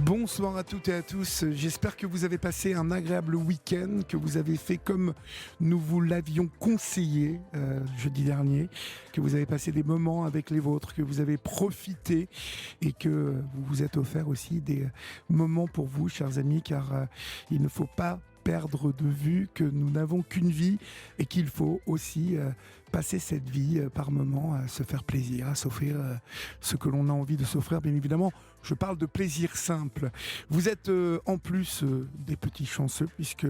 Bonsoir à toutes et à tous, j'espère que vous avez passé un agréable week-end, que vous avez fait comme nous vous l'avions conseillé jeudi dernier, que vous avez passé des moments avec les vôtres, que vous avez profité et que vous vous êtes offert aussi des moments pour vous, chers amis, car il ne faut pas perdre de vue que nous n'avons qu'une vie et qu'il faut aussi passer cette vie par moments à se faire plaisir, à s'offrir ce que l'on a envie de s'offrir. Bien évidemment, je parle de plaisir simple. Vous êtes en plus des petits chanceux puisque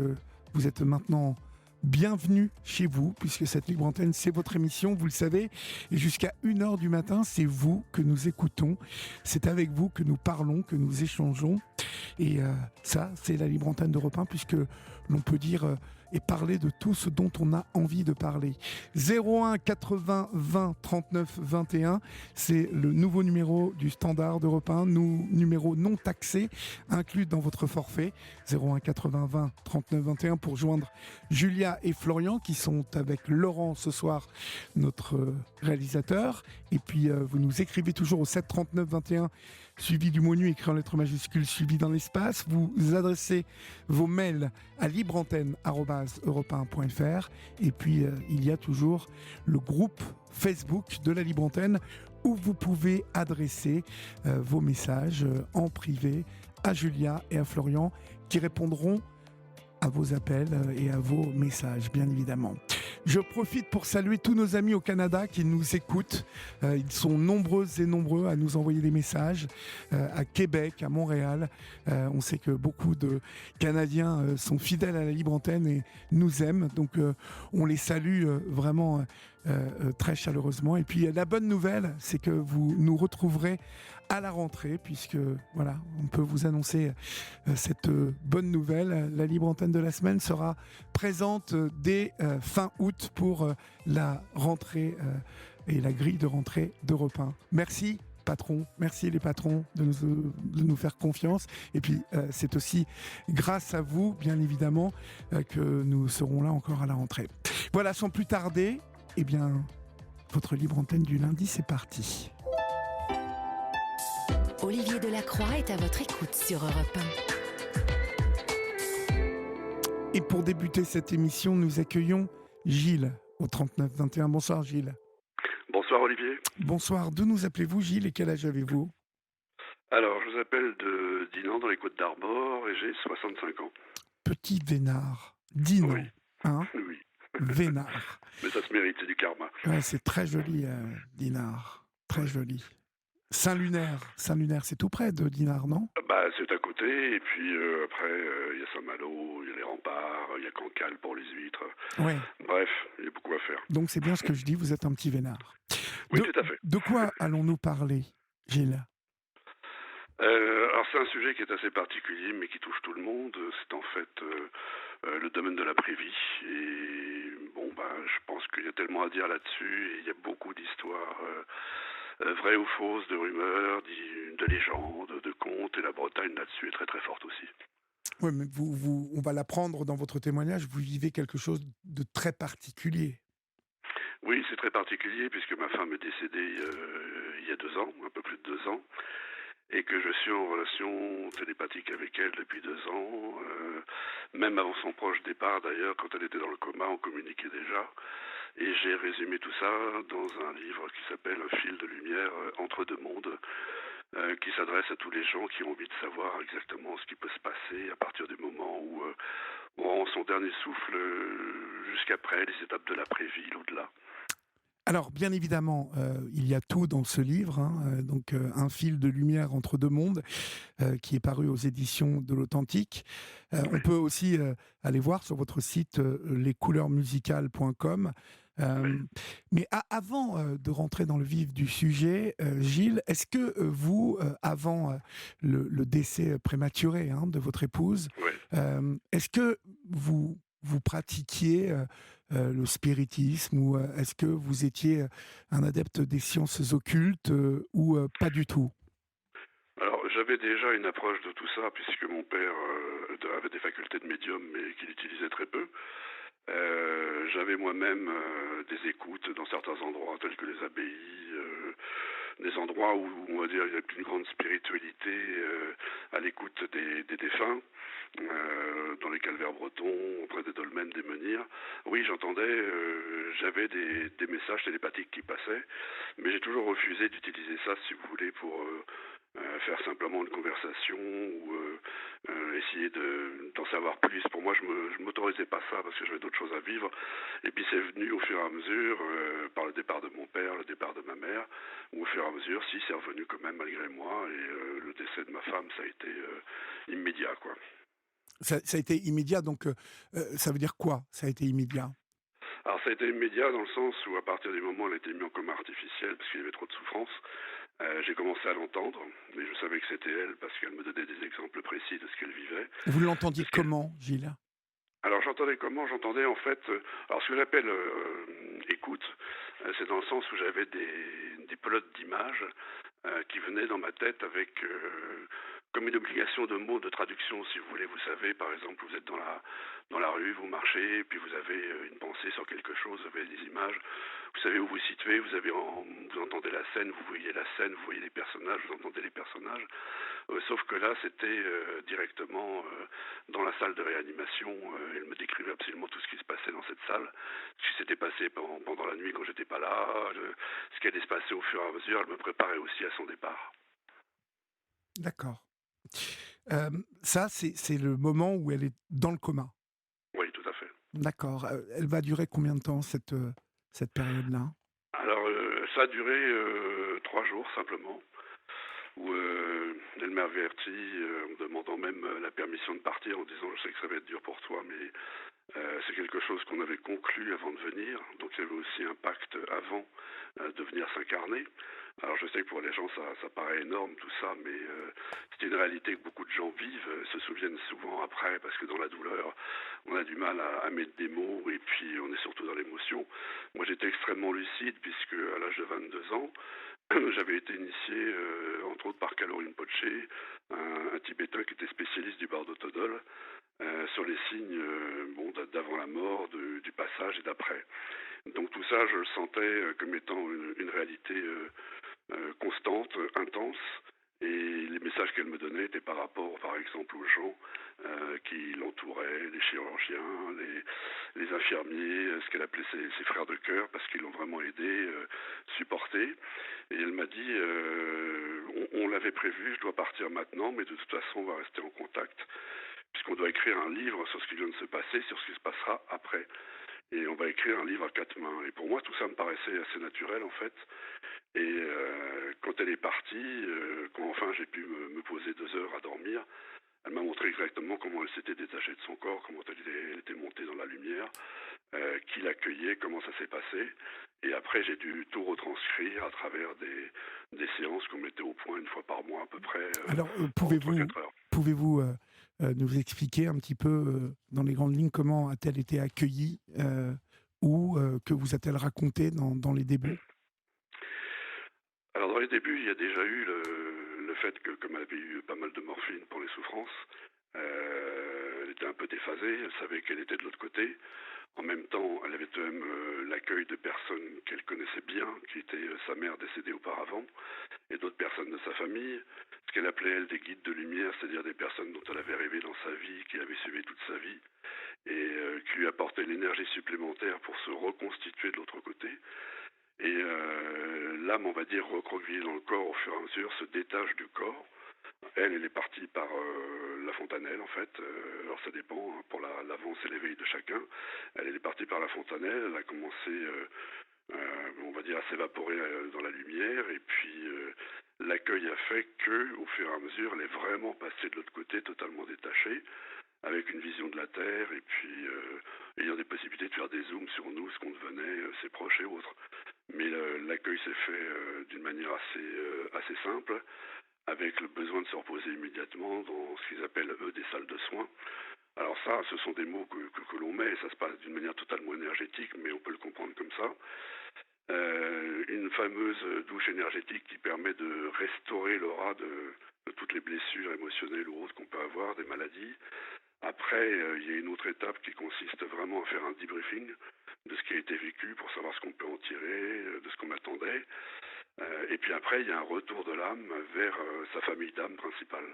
vous êtes maintenant bienvenue chez vous, puisque cette Libre Antenne, c'est votre émission, vous le savez, et jusqu'à 1h du matin, c'est vous que nous écoutons, c'est avec vous que nous parlons, que nous échangeons, et ça, c'est la Libre Antenne d'Europe 1, puisque l'on peut dire et parler de tout ce dont on a envie de parler. 01 80 20 39 21, c'est le nouveau numéro du standard d'Europe 1, numéro non taxé, inclus dans votre forfait. 01 80 20 39 21 pour joindre Julia et Florian qui sont avec Laurent ce soir, notre réalisateur. Et puis vous nous écrivez toujours au 7 39 21, suivi du mot nu écrit en lettres majuscules, suivi dans l'espace. Vous adressez vos mails à libreantenne@europe1.fr. Et puis il y a toujours le groupe Facebook de la Libre Antenne où vous pouvez adresser vos messages en privé à Julia et à Florian qui répondront à vos appels et à vos messages, bien évidemment. Je profite pour saluer tous nos amis au Canada qui nous écoutent. Ils sont nombreux et nombreux à nous envoyer des messages à Québec, à Montréal. On sait que beaucoup de Canadiens sont fidèles à la Libre Antenne et nous aiment. Donc on les salue vraiment très chaleureusement. Et puis la bonne nouvelle, c'est que vous nous retrouverez à la rentrée, puisque voilà, on peut vous annoncer cette bonne nouvelle. La Libre Antenne de la semaine sera présente dès fin août pour la rentrée et la grille de rentrée d'Europe 1. Merci patron, merci les patrons de nous faire confiance. Et puis c'est aussi grâce à vous, bien évidemment, que nous serons là encore à la rentrée. Voilà, sans plus tarder, eh bien, votre Libre Antenne du lundi, c'est parti. Olivier Delacroix est à votre écoute sur Europe 1. Et pour débuter cette émission, nous accueillons Gilles au 39-21. Bonsoir Gilles. Bonsoir Olivier. Bonsoir. D'où nous appelez-vous Gilles et quel âge avez-vous? Alors, je vous appelle de Dinan dans les Côtes d'Armor et j'ai 65 ans. Petit vénard. Dinan. Oui. Hein? Oui. Vénard. Mais ça se mérite, c'est du karma. Ouais, c'est très joli, Dinard. Très joli. Saint-Lunaire, c'est tout près de Dinard, non? Bah, c'est à côté, et puis après, il y a Saint-Malo, il y a les remparts, il y a Cancale pour les huîtres. Ouais. Bref, il y a beaucoup à faire. Donc c'est bien ce que je dis, vous êtes un petit vénard. Oui, tout à fait. De quoi allons-nous parler, Gilles? Alors c'est un sujet qui est assez particulier, mais qui touche tout le monde. C'est en fait le domaine de l'après-vie. Et bon, je pense qu'il y a tellement à dire là-dessus, et il y a beaucoup d'histoires vraies ou fausses, de rumeurs, de légendes, de contes, et la Bretagne là-dessus est très très forte aussi. Oui, mais on va l'apprendre dans votre témoignage, vous vivez quelque chose de très particulier. Oui, c'est très particulier puisque ma femme est décédée il y a 2 ans, un peu plus de 2 ans, et que je suis en relation télépathique avec elle depuis 2 ans, même avant son proche départ d'ailleurs, quand elle était dans le coma, on communiquait déjà. Et j'ai résumé tout ça dans un livre qui s'appelle Un fil de lumière entre deux mondes, qui s'adresse à tous les gens qui ont envie de savoir exactement ce qui peut se passer à partir du moment où on rend son dernier souffle jusqu'après, les étapes de l'après-vie, l'au-delà. Alors, bien évidemment, il y a tout dans ce livre, donc Un fil de lumière entre deux mondes, qui est paru aux éditions de l'Authentique. On peut aussi aller voir sur votre site lescouleurmusicales.com. Mais avant de rentrer dans le vif du sujet, Gilles, est-ce que vous, avant le décès prématuré de votre épouse, est-ce que vous pratiquiez le spiritisme ou est-ce que vous étiez un adepte des sciences occultes ou pas du tout? Alors, j'avais déjà une approche de tout ça, puisque mon père avait des facultés de médium, mais qu'il utilisait très peu. J'avais moi-même des écoutes dans certains endroits, tels que les abbayes, des endroits où, on va dire, il y a une grande spiritualité à l'écoute des défunts, dans les calvaires bretons, auprès des dolmens, des menhirs. Oui, j'entendais, j'avais des messages télépathiques qui passaient, mais j'ai toujours refusé d'utiliser ça, si vous voulez, pour faire simplement une conversation ou essayer d'en savoir plus. Pour moi, je m'autorisais pas ça parce que j'avais d'autres choses à vivre. Et puis c'est venu au fur et à mesure, par le départ de mon père, le départ de ma mère, où au fur et à mesure, si c'est revenu quand même malgré moi. Et le décès de ma femme, ça a été immédiat, quoi. Ça a été immédiat, donc ça veut dire quoi? Ça a été immédiat? Alors ça a été immédiat dans le sens où à partir du moment où elle a été mise en coma artificiel parce qu'il y avait trop de souffrance, j'ai commencé à l'entendre, mais je savais que c'était elle parce qu'elle me donnait des exemples précis de ce qu'elle vivait. Vous l'entendiez Parce que, comment, Gilles? alors j'entendais comment? J'entendais en fait, alors ce que j'appelle écoute, c'est dans le sens où j'avais des pelotes d'images qui venaient dans ma tête avec comme une obligation de mots de traduction, si vous voulez. Vous savez, par exemple, vous êtes dans la rue, vous marchez, et puis vous avez une pensée sur quelque chose, vous avez des images, vous savez où vous situez, vous entendez la scène, vous voyez la scène, vous voyez les personnages, vous entendez les personnages. Sauf que là, c'était directement dans la salle de réanimation. Elle me décrivait absolument tout ce qui se passait dans cette salle, ce qui s'était passé pendant la nuit quand j'étais pas là, ce qui allait se passer au fur et à mesure. Elle me préparait aussi à son départ. D'accord. Ça, c'est le moment où elle est dans le coma. Oui, tout à fait. D'accord. Elle va durer combien de temps, cette période-là? Alors, ça a duré 3 jours simplement, où elle m'a averti en me demandant même la permission de partir, en disant je sais que ça va être dur pour toi, mais c'est quelque chose qu'on avait conclu avant de venir, donc il y avait aussi un pacte avant de venir s'incarner. Alors je sais que pour les gens ça paraît énorme tout ça, mais c'est une réalité que beaucoup de gens vivent, se souviennent souvent après, parce que dans la douleur, on a du mal à mettre des mots, et puis on est surtout dans l'émotion. Moi j'étais extrêmement lucide, puisque à l'âge de 22 ans, j'avais été initié, entre autres par Kalorin Poche, un Tibétain qui était spécialiste du bardo todol, sur les signes d'avant la mort, du passage et d'après. Donc tout ça, je le sentais comme étant une réalité constante, intense. Et les messages qu'elle me donnait étaient par rapport, par exemple, aux gens qui l'entouraient, les chirurgiens, les infirmiers, ce qu'elle appelait ses frères de cœur, parce qu'ils l'ont vraiment aidé, supporté. Et elle m'a dit, on l'avait prévu, je dois partir maintenant, mais de toute façon, on va rester en contact, puisqu'on doit écrire un livre sur ce qui vient de se passer, sur ce qui se passera après. Et on va écrire un livre à 4 mains. Et pour moi, tout ça me paraissait assez naturel, en fait. Et quand elle est partie, quand enfin j'ai pu me poser 2 heures à dormir, elle m'a montré exactement comment elle s'était détachée de son corps, comment elle était montée dans la lumière, qui l'accueillait, comment ça s'est passé. Et après, j'ai dû tout retranscrire à travers des séances qu'on mettait au point une fois par mois à peu près, Alors, pendant 3-4 heures. pouvez-vous nous expliquer un petit peu, dans les grandes lignes, comment a-t-elle été accueillie ou que vous a-t-elle raconté dans les débuts? Alors dans les débuts, il y a déjà eu le fait que comme elle avait eu pas mal de morphine pour les souffrances, elle était un peu déphasée, elle savait qu'elle était de l'autre côté. En même temps, elle avait quand même l'accueil de personnes qu'elle connaissait bien, qui étaient sa mère décédée auparavant, et d'autres personnes de sa famille, ce qu'elle appelait elle des guides de lumière, c'est-à-dire des personnes dont elle avait rêvé dans sa vie, qui l'avaient suivi toute sa vie, et qui lui apportaient l'énergie supplémentaire pour se reconstituer de l'autre côté. Et l'âme, on va dire, recroquevillée dans le corps au fur et à mesure, se détache du corps. Elle est partie par la fontanelle, en fait. Alors ça dépend, hein, pour l'avance et l'éveil de chacun. Elle est partie par la fontanelle, elle a commencé, on va dire, à s'évaporer dans la lumière. Et puis l'accueil a fait que, au fur et à mesure, elle est vraiment passée de l'autre côté, totalement détachée, avec une vision de la Terre, et puis ayant des possibilités de faire des zooms sur nous, ce qu'on devenait, ses proches et autres. Mais l'accueil s'est fait d'une manière assez simple, avec le besoin de se reposer immédiatement dans ce qu'ils appellent, eux, des salles de soins. Alors ça, ce sont des mots que l'on met, et ça se passe d'une manière totalement énergétique, mais on peut le comprendre comme ça. Une fameuse douche énergétique qui permet de restaurer l'aura de toutes les blessures émotionnelles ou autres qu'on peut avoir, des maladies. Après, il y a une autre étape qui consiste vraiment à faire un debriefing de ce qui a été vécu pour savoir ce qu'on peut en tirer, de ce qu'on attendait. Et puis après, il y a un retour de l'âme vers sa famille d'âme principale.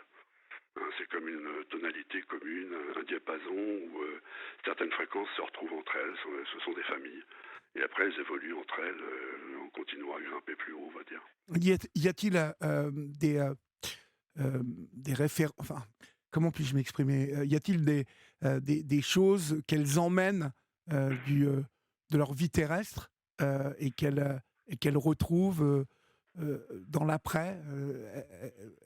Hein, c'est comme une tonalité commune, un diapason où certaines fréquences se retrouvent entre elles, ce sont des familles. Et après, elles évoluent entre elles en continuant à grimper plus haut, on va dire. Y a-t-il des références, enfin, comment puis-je m'exprimer? Y a-t-il des choses qu'elles emmènent de leur vie terrestre et qu'elles retrouvent dans l'après?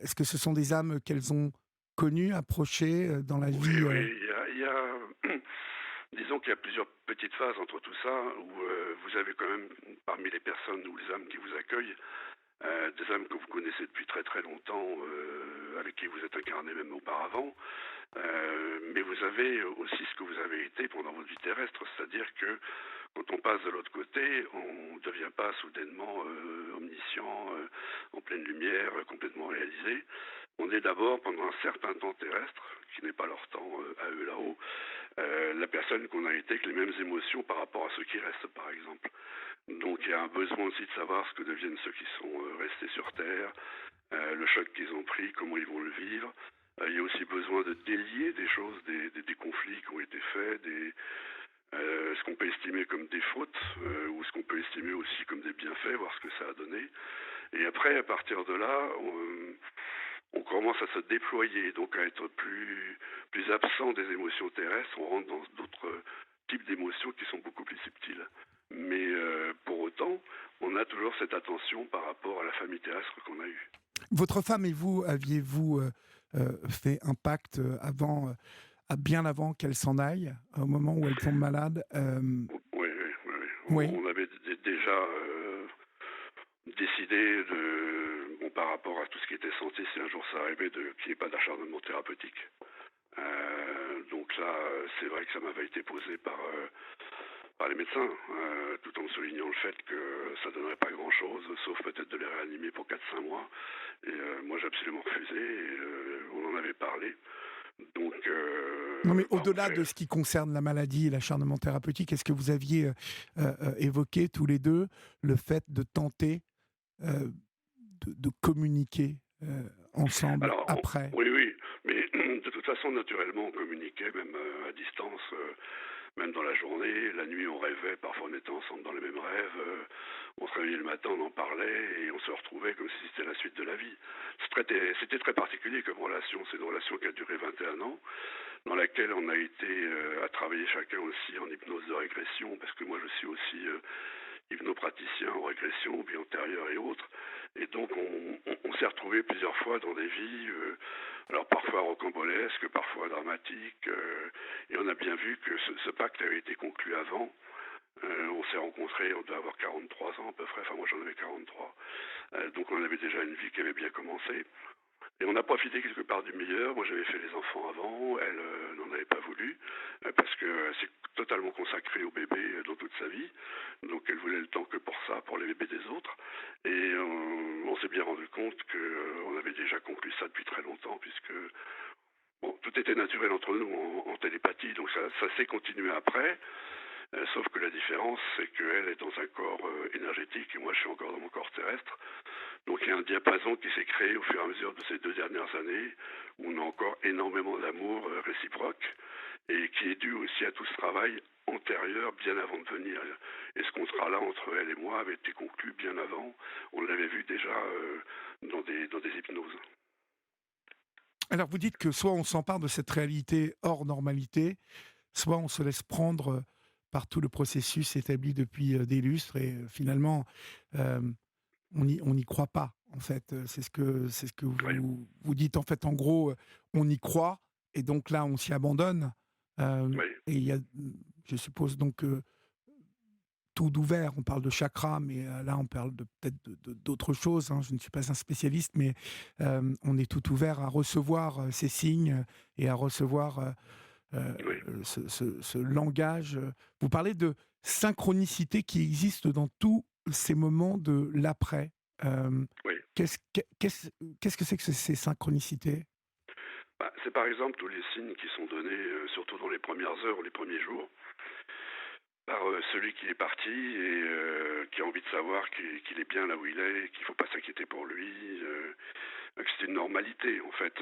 Est-ce que ce sont des âmes qu'elles ont connues, approchées dans la Oui, vie? oui, disons qu'il y a plusieurs petites phases entre tout ça, où vous avez quand même, parmi les personnes ou les âmes qui vous accueillent, des âmes que vous connaissez depuis très très longtemps, avec qui vous êtes incarné même auparavant, mais vous avez aussi ce que vous avez été pendant votre vie terrestre, c'est-à-dire que quand on passe de l'autre côté, on ne devient pas soudainement omniscient, en pleine lumière, complètement réalisé. On est d'abord, pendant un certain temps terrestre, qui n'est pas leur temps à eux là-haut, la personne qu'on a été avec les mêmes émotions par rapport à ceux qui restent, par exemple. Donc il y a un besoin aussi de savoir ce que deviennent ceux qui sont restés sur Terre, le choc qu'ils ont pris, comment ils vont le vivre. Il y a aussi besoin de délier des choses, des conflits qui ont été faits, ce qu'on peut estimer comme des fautes, ou ce qu'on peut estimer aussi comme des bienfaits, voir ce que ça a donné. Et après, à partir de là, on commence à se déployer, donc à être plus absent des émotions terrestres. On rentre dans d'autres types d'émotions qui sont beaucoup plus subtiles. Mais pour autant, on a toujours cette attention par rapport à la famille terrestre qu'on a eue. Votre femme et vous, aviez-vous fait un pacte bien avant qu'elle s'en aille, au moment où elle tombe malade? Oui, oui, oui. Oui. On avait déjà décidé par rapport à tout ce qui était santé, si un jour ça arrivait, qu'il n'y ait pas d'acharnement thérapeutique. Donc là, c'est vrai que ça m'avait été posé par les médecins, tout en soulignant le fait que ça ne donnerait pas grand-chose, sauf peut-être de les réanimer pour 4-5 mois. Et moi, j'ai absolument refusé, et on en avait parlé. Donc, Non, mais au-delà de ce qui concerne la maladie et l'acharnement thérapeutique, est-ce que vous aviez évoqué tous les deux le fait de tenter de communiquer ensemble alors, après? oui, oui, mais de toute façon, naturellement, on communiquait, même à distance, même dans la journée. La nuit, on rêvait, parfois on était ensemble dans les mêmes rêves. On se réveillait le matin, on en parlait, et on se retrouvait comme si c'était la suite de la vie. C'était très particulier comme relation. C'est une relation qui a duré 21 ans, dans laquelle on a été à travailler chacun aussi en hypnose de régression, parce que moi je suis aussi hypnopraticien en régression, vie antérieure et autres. Et donc on s'est retrouvés plusieurs fois dans des vies, alors parfois rocambolesques, parfois dramatiques, et on a bien vu que ce pacte avait été conclu avant. On s'est rencontrés, on devait avoir 43 ans à peu près, enfin moi j'en avais 43. Donc on avait déjà une vie qui avait bien commencé. Et on a profité quelque part du meilleur. Moi, j'avais fait les enfants avant. Elle n'en avait pas voulu parce qu'elle s'est totalement consacrée au bébé dans toute sa vie. Donc, elle voulait le temps que pour ça, pour les bébés des autres. Et on s'est bien rendu compte qu'on avait déjà conclu ça depuis très longtemps puisque bon, tout était naturel entre nous en télépathie. Donc, ça s'est continué après. Sauf que la différence, c'est qu'elle est dans un corps énergétique et moi, je suis encore dans mon corps terrestre. Donc il y a un diapason qui s'est créé au fur et à mesure de ces 2 dernières années, où on a encore énormément d'amour réciproque, et qui est dû aussi à tout ce travail antérieur, bien avant de venir. Et ce contrat-là, entre elle et moi, avait été conclu bien avant. On l'avait vu déjà dans des hypnoses. Alors vous dites que soit on s'empare de cette réalité hors normalité, soit on se laisse prendre par tout le processus établi depuis des lustres et finalement on n'y croit pas en fait. C'est ce que Oui. vous dites en fait. En gros, on y croit et donc là on s'y abandonne. Oui. Et il y a, je suppose donc tout d'ouvert. On parle de chakra, mais là on parle peut-être d'autres choses. Hein. Je ne suis pas un spécialiste, mais on est tout ouvert à recevoir ces signes et à recevoir Oui. ce langage. Vous parlez de synchronicité qui existe dans tous ces moments de l'après. Oui. Qu'est-ce que c'est que ces synchronicités? C'est par exemple tous les signes qui sont donnés, surtout dans les premières heures ou les premiers jours. par celui qui est parti et qui a envie de savoir qu'il est bien là où il est, qu'il ne faut pas s'inquiéter pour lui, que c'est une normalité. En fait,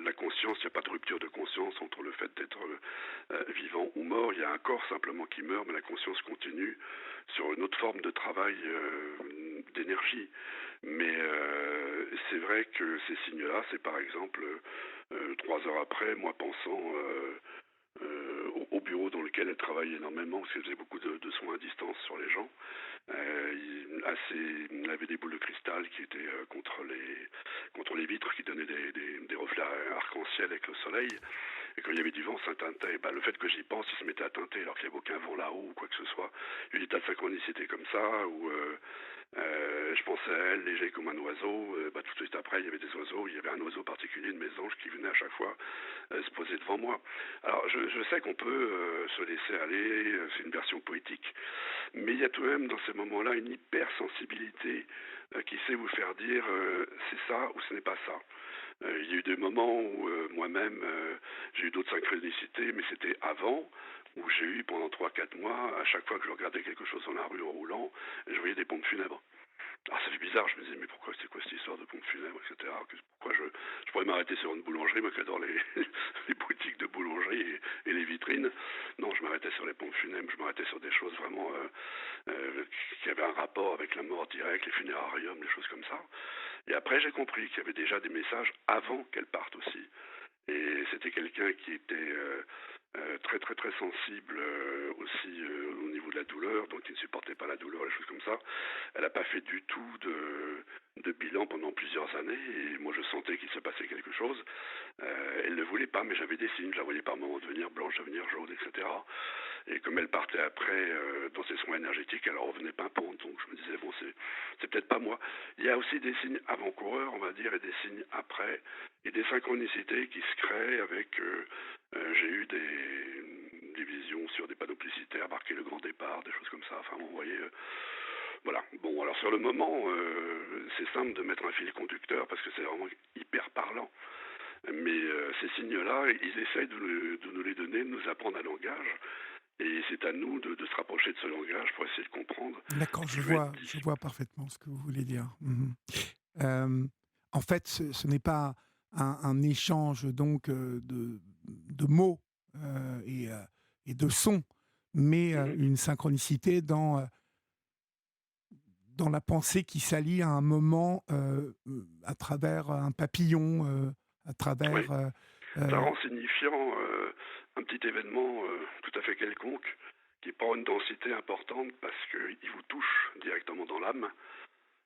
la conscience, il n'y a pas de rupture de conscience entre le fait d'être vivant ou mort. Il y a un corps simplement qui meurt, mais la conscience continue sur une autre forme de travail d'énergie. Mais c'est vrai que ces signes-là, c'est par exemple 3 heures après, moi pensant au bureau dans lequel elle travaillait énormément, parce qu'elle faisait beaucoup de soins à distance sur les gens. Il avait des boules de cristal qui étaient contre les vitres, qui donnaient des reflets arc-en-ciel avec le soleil. Et quand il y avait du vent, ça teintait. Le fait que j'y pense, il se mettait à teinter alors qu'il n'y avait aucun vent là-haut ou quoi que ce soit. Il y a eu des tas de synchronicités comme ça, où je pensais à elle léger comme un oiseau. Tout de suite après, il y avait des oiseaux. Il y avait un oiseau particulier de mes anges qui venait à chaque fois se poser devant moi. Alors, je sais qu'on peut se laisser aller, c'est une version poétique. Mais il y a tout de même dans ces moments-là une hypersensibilité qui sait vous faire dire c'est ça ou ce n'est pas ça. Il y a eu des moments où moi-même j'ai eu d'autres synchronicités, mais c'était avant, où j'ai eu pendant 3-4 mois, à chaque fois que je regardais quelque chose dans la rue en roulant, je voyais des pompes funèbres. Alors ça fait bizarre, je me disais mais pourquoi c'est quoi cette histoire de pompes funèbres, etc. Pourquoi je pourrais m'arrêter sur une boulangerie, moi qui adore les boutiques de boulangerie et les vitrines. Non, je m'arrêtais sur les pompes funèbres, je m'arrêtais sur des choses vraiment qui avaient un rapport avec la mort directe, les funérariums, des choses comme ça. Et après j'ai compris qu'il y avait déjà des messages avant qu'elle parte aussi. Et c'était quelqu'un qui était très très très sensible aussi au niveau de la douleur, donc il ne supportait pas la douleur, les choses comme ça. Elle n'a pas fait du tout de bilan pendant plusieurs années, et moi je sentais qu'il se passait quelque chose. Elle ne voulait pas, mais j'avais des signes, je la voyais par moments devenir blanche, devenir jaune, etc. Et comme elle partait après dans ses soins énergétiques, elle revenait pimpante, donc je me disais bon c'est peut-être pas moi. Il y a aussi des signes avant-coureurs, on va dire, et des signes après, et des synchronicités qui se créent avec j'ai eu des visions sur des panneaux publicitaires marqués le grand départ, des choses comme ça. Enfin, vous voyez, voilà. Bon, alors sur le moment, c'est simple de mettre un fil conducteur parce que c'est vraiment hyper parlant. Mais ces signes-là, ils essayent de nous les donner, de nous apprendre un langage. Et c'est à nous de se rapprocher de ce langage pour essayer de comprendre. D'accord, je vois parfaitement ce que vous voulez dire. En fait, ce n'est pas un échange donc de mots et de sons, mais une synchronicité dans la pensée qui s'allie à un moment à travers un papillon, à Oui, travers... ça rend signifiant un petit événement tout à fait quelconque qui prend une densité importante parce qu'il vous touche directement dans l'âme.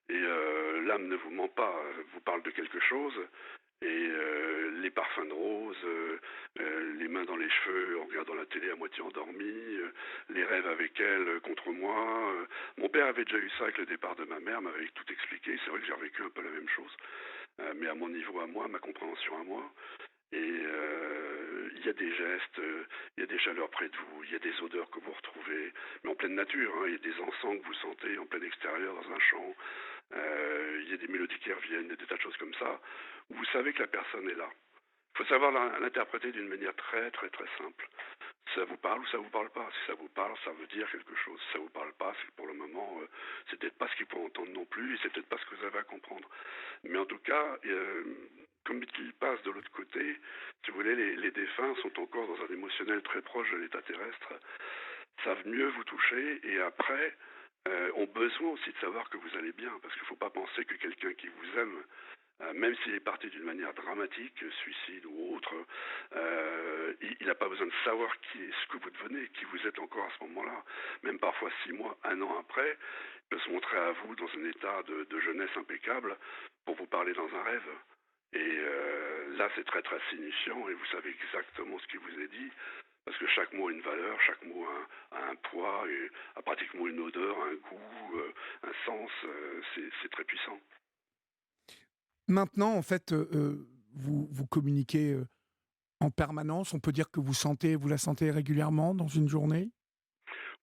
Et l'âme ne vous ment pas, vous parle de quelque chose. Et les parfums de rose, les mains dans les cheveux en regardant la télé à moitié endormi, les rêves avec elle contre moi. Mon père avait déjà eu ça avec le départ de ma mère, m'avait tout expliqué. C'est vrai que j'ai revécu un peu la même chose, mais à mon niveau à moi, ma compréhension à moi. Et il y a des gestes, il y a des chaleurs près de vous, il y a des odeurs que vous retrouvez, mais en pleine nature, hein, il y a des encens que vous sentez en plein extérieur dans un champ, il y a des mélodies qui reviennent, il y a des tas de choses comme ça, où vous savez que la personne est là. Il faut savoir l'interpréter d'une manière très très très simple. Ça vous parle ou ça vous parle pas. Si ça vous parle, ça veut dire quelque chose. Si ça vous parle pas, c'est que pour le moment, c'est peut-être pas ce qu'il faut entendre non plus, et c'est peut-être pas ce que vous avez à comprendre. Mais en tout cas, comme il passe de l'autre côté, si vous voulez, les défunts sont encore dans un émotionnel très proche de l'état terrestre, savent mieux vous toucher, et après, ont besoin aussi de savoir que vous allez bien, parce qu'il ne faut pas penser que quelqu'un qui vous aime, même s'il est parti d'une manière dramatique, suicide ou autre, il n'a pas besoin de savoir ce que vous devenez, qui vous êtes encore à ce moment-là. Même parfois 6 mois, 1 an après, il peut se montrer à vous dans un état de jeunesse impeccable pour vous parler dans un rêve. Et là, c'est très très signifiant et vous savez exactement ce qui vous est dit. Parce que chaque mot a une valeur, chaque mot a un poids, et a pratiquement une odeur, un goût, un sens. C'est très puissant. Maintenant, en fait, vous communiquez en permanence. On peut dire que vous la sentez régulièrement dans une journée?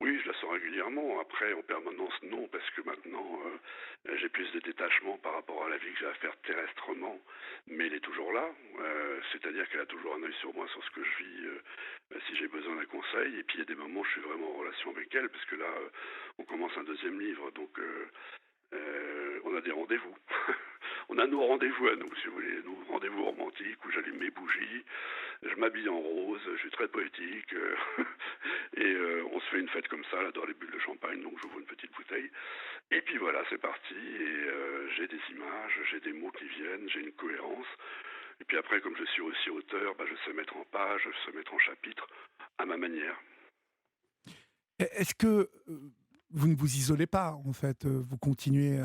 Oui, je la sens régulièrement. régulièrement. Après, en permanence, non, parce que maintenant, j'ai plus de détachement par rapport à la vie que j'ai à faire terrestrement, mais elle est toujours là. C'est-à-dire qu'elle a toujours un œil sur moi, sur ce que je vis, si j'ai besoin d'un conseil. Et puis, il y a des moments où je suis vraiment en relation avec elle, parce que là, on commence un deuxième livre, donc on a des rendez-vous. On a nos rendez-vous à nous, si vous voulez, nos rendez-vous romantiques où j'allume mes bougies, je m'habille en rose, je suis très poétique, et on se fait une fête comme ça, là, dans les bulles de champagne, donc j'ouvre une petite bouteille. Et puis voilà, c'est parti, et j'ai des images, j'ai des mots qui viennent, j'ai une cohérence. Et puis après, comme je suis aussi auteur, je sais mettre en page, je sais mettre en chapitre, à ma manière. Est-ce que vous ne vous isolez pas, en fait? Vous continuez...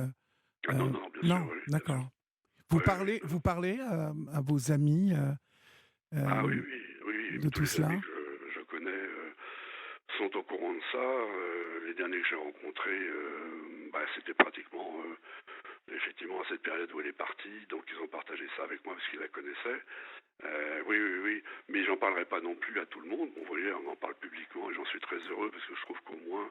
Non, non, bien non, sûr, oui. d'accord. Oui, Vous parlez à vos amis ah oui, euh, oui, oui, de tous tout les cela? amis que je connais sont au courant de ça. Les derniers que j'ai rencontrés, c'était pratiquement effectivement à cette période où elle est partie, donc ils ont partagé ça avec moi parce qu'ils la connaissaient. Oui, oui, oui, mais j'en parlerai pas non plus à tout le monde. Bon, vous voyez, on en parle publiquement et j'en suis très heureux parce que je trouve qu'au moins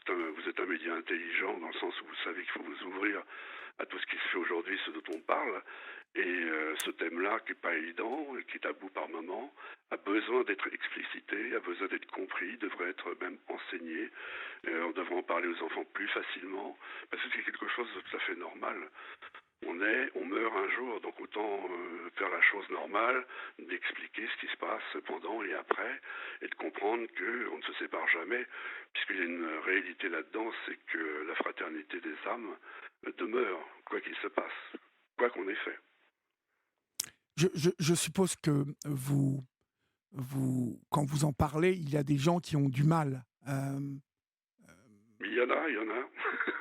vous êtes un média intelligent dans le sens où vous savez qu'il faut vous ouvrir à tout ce qui se fait aujourd'hui, ce dont on parle. Et ce thème-là, qui n'est pas évident, qui est tabou par moment, a besoin d'être explicité, a besoin d'être compris, devrait être même enseigné. On devrait en parler aux enfants plus facilement, parce que c'est quelque chose de tout à fait normal. On meurt un jour, donc autant faire la chose normale, d'expliquer ce qui se passe pendant et après, et de comprendre qu'on ne se sépare jamais, puisqu'il y a une réalité là-dedans, c'est que la fraternité des âmes demeure, quoi qu'il se passe, quoi qu'on ait fait. Je suppose que quand vous en parlez, il y a des gens qui ont du mal. Il y en a, il y en a.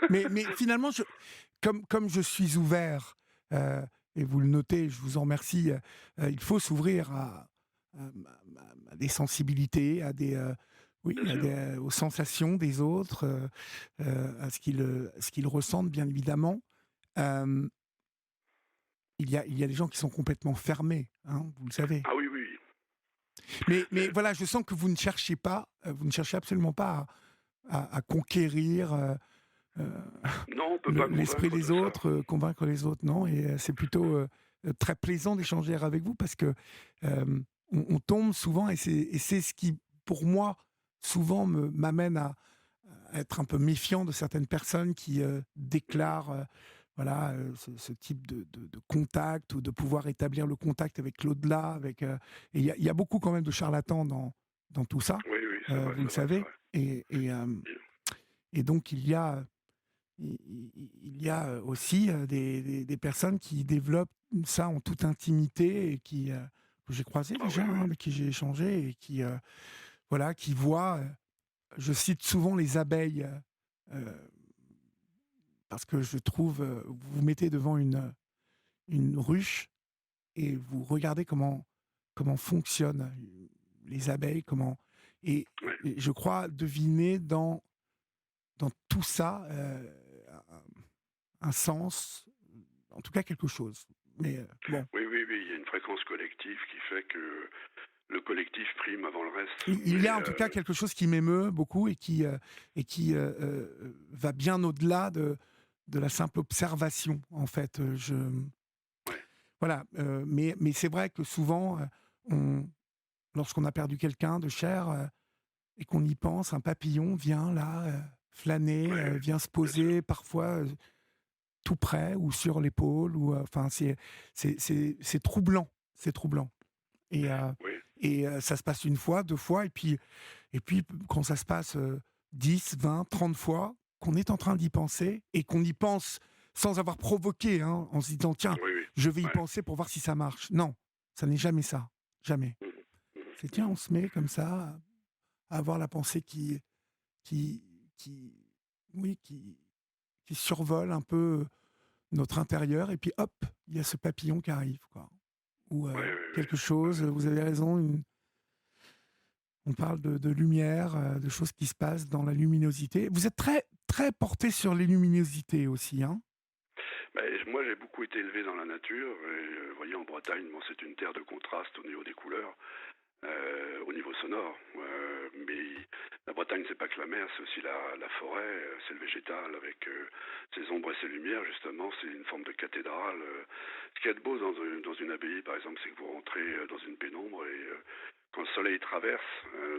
Mais finalement, comme je suis ouvert, et vous le notez, je vous en remercie, il faut s'ouvrir à des sensibilités, oui, aux sensations des autres, à ce qu'ils ressentent, bien évidemment. Euh, il y a des gens qui sont complètement fermés, hein, vous le savez. Ah oui, oui. Mais voilà, je sens que vous ne cherchez absolument pas à conquérir Non, on peut pas l'esprit convaincre des de ça. autres, convaincre les autres, non. Et c'est plutôt très plaisant d'échanger avec vous parce que on tombe souvent, et c'est ce qui, pour moi, souvent m'amène à être un peu méfiant de certaines personnes qui déclarent ce type de contact, ou de pouvoir établir le contact avec l'au-delà. Et il y a beaucoup quand même de charlatans dans tout ça, Oui, oui, c'est vrai, vous le c'est vrai, c'est savez. vrai. Et donc il y a aussi des personnes qui développent ça en toute intimité, et que j'ai croisé Ah déjà, oui, oui. avec qui j'ai échangé, et qui voient, je cite souvent les abeilles, euh, parce que je trouve, vous vous mettez devant une ruche et vous regardez comment fonctionnent les abeilles, et, Oui. et je crois deviner dans tout ça un sens, en tout cas quelque chose. Mais bon, Oui, oui, oui, il y a une fréquence collective qui fait que le collectif prime avant le reste. il y a en tout cas quelque chose qui m'émeut beaucoup, et qui va bien au-delà de la simple observation, en fait. Ouais. Voilà, mais c'est vrai que souvent, lorsqu'on a perdu quelqu'un de cher, et qu'on y pense, un papillon vient là, flâner, Ouais, vient se bien sûr. poser parfois tout près, ou sur l'épaule, ou enfin c'est troublant, c'est troublant. Et, Oui, ça se passe une fois, deux fois, et puis quand ça se passe 10, 20, 30 fois, qu'on est en train d'y penser, et qu'on y pense sans avoir provoqué, hein, en se disant tiens, oui, oui. je vais y Ouais. penser pour voir si ça marche. Non, ça n'est jamais ça, jamais. Mhm, mhm, C'est tiens, on se met comme ça à avoir la pensée qui, qui, oui, qui survole un peu notre intérieur, et puis hop, il y a ce papillon qui arrive, quoi. Ou ouais, ouais, ouais. quelque chose, vous avez raison, on parle de lumière, de choses qui se passent dans la luminosité. Vous êtes très, très porté sur les luminosités aussi, hein? Moi, j'ai beaucoup été élevé dans la nature. Et, vous voyez, en Bretagne, bon, c'est une terre de contraste au niveau des couleurs. au niveau sonore. Mais la Bretagne, c'est pas que la mer, c'est aussi la forêt, c'est le végétal avec ses ombres et ses lumières, justement, c'est une forme de cathédrale. Ce qu'il y a de beau dans une abbaye, par exemple, c'est que vous rentrez dans une pénombre et quand le soleil traverse,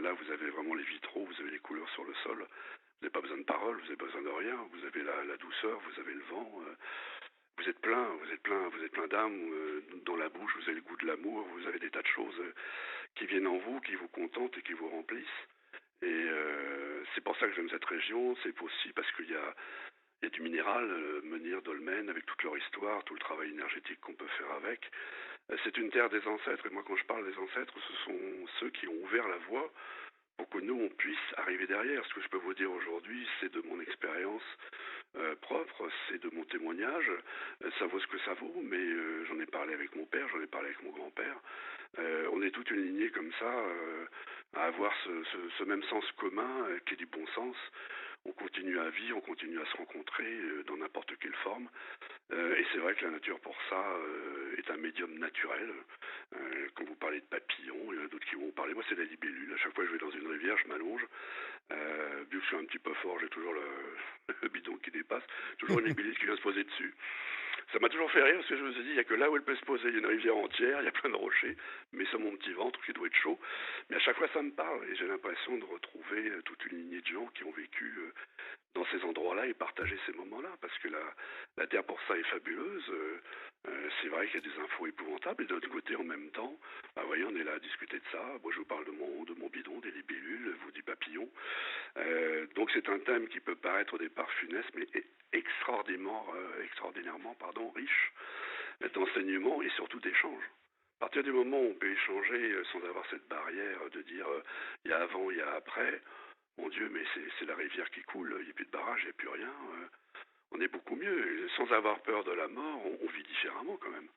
là vous avez vraiment les vitraux, vous avez les couleurs sur le sol. Vous n'avez pas besoin de paroles, vous n'avez pas besoin de rien, vous avez la douceur, vous avez le vent. Vous êtes plein d'âme dans la bouche, vous avez le goût de l'amour, vous avez des tas de choses qui viennent en vous, qui vous contentent et qui vous remplissent. Et c'est pour ça que j'aime cette région, c'est aussi parce qu'il y a du minéral, Menhir, Dolmen, avec toute leur histoire, tout le travail énergétique qu'on peut faire avec. C'est une terre des ancêtres, et moi quand je parle des ancêtres, ce sont ceux qui ont ouvert la voie pour que nous, on puisse arriver derrière. Ce que je peux vous dire aujourd'hui, c'est de mon expérience propre, c'est de mon témoignage. Ça vaut ce que ça vaut, mais j'en ai parlé avec mon père, j'en ai parlé avec mon grand-père. On est toute une lignée comme ça à avoir ce même sens commun qui est du bon sens. On continue à vivre, on continue à se rencontrer dans n'importe quelle forme. Et c'est vrai que la nature, pour ça, est un médium naturel. Quand vous parlez de papillons, il y en a d'autres qui vont vous parler. Moi, c'est la libellule. À chaque fois que je vais dans une rivière, je m'allonge. Vu que je suis un petit peu fort, j'ai toujours le bidon qui dépasse. Toujours une libellule qui vient se poser dessus. Ça m'a toujours fait rire parce que je me suis dit, il n'y a que là où elle peut se poser. Il y a une rivière entière, il y a plein de rochers, mais c'est mon petit ventre qui doit être chaud. Mais à chaque fois, ça me parle et j'ai l'impression de retrouver toute une lignée de gens qui ont vécu dans ces endroits-là et partager ces moments-là, parce que la Terre pour ça est fabuleuse. C'est vrai qu'il y a des infos épouvantables, et de l'autre côté, en même temps, bah, voyez, on est là à discuter de ça. Moi, je vous parle de mon bidon, des libellules, vous des papillons. Donc c'est un thème qui peut paraître au départ funeste, mais extraordinairement riche d'enseignements et surtout d'échanges. À partir du moment où on peut échanger sans avoir cette barrière de dire il y a avant, il y a après, mon Dieu, mais c'est la rivière qui coule, il n'y a plus de barrage, il n'y a plus rien. On est beaucoup mieux. Et sans avoir peur de la mort, on vit différemment quand même.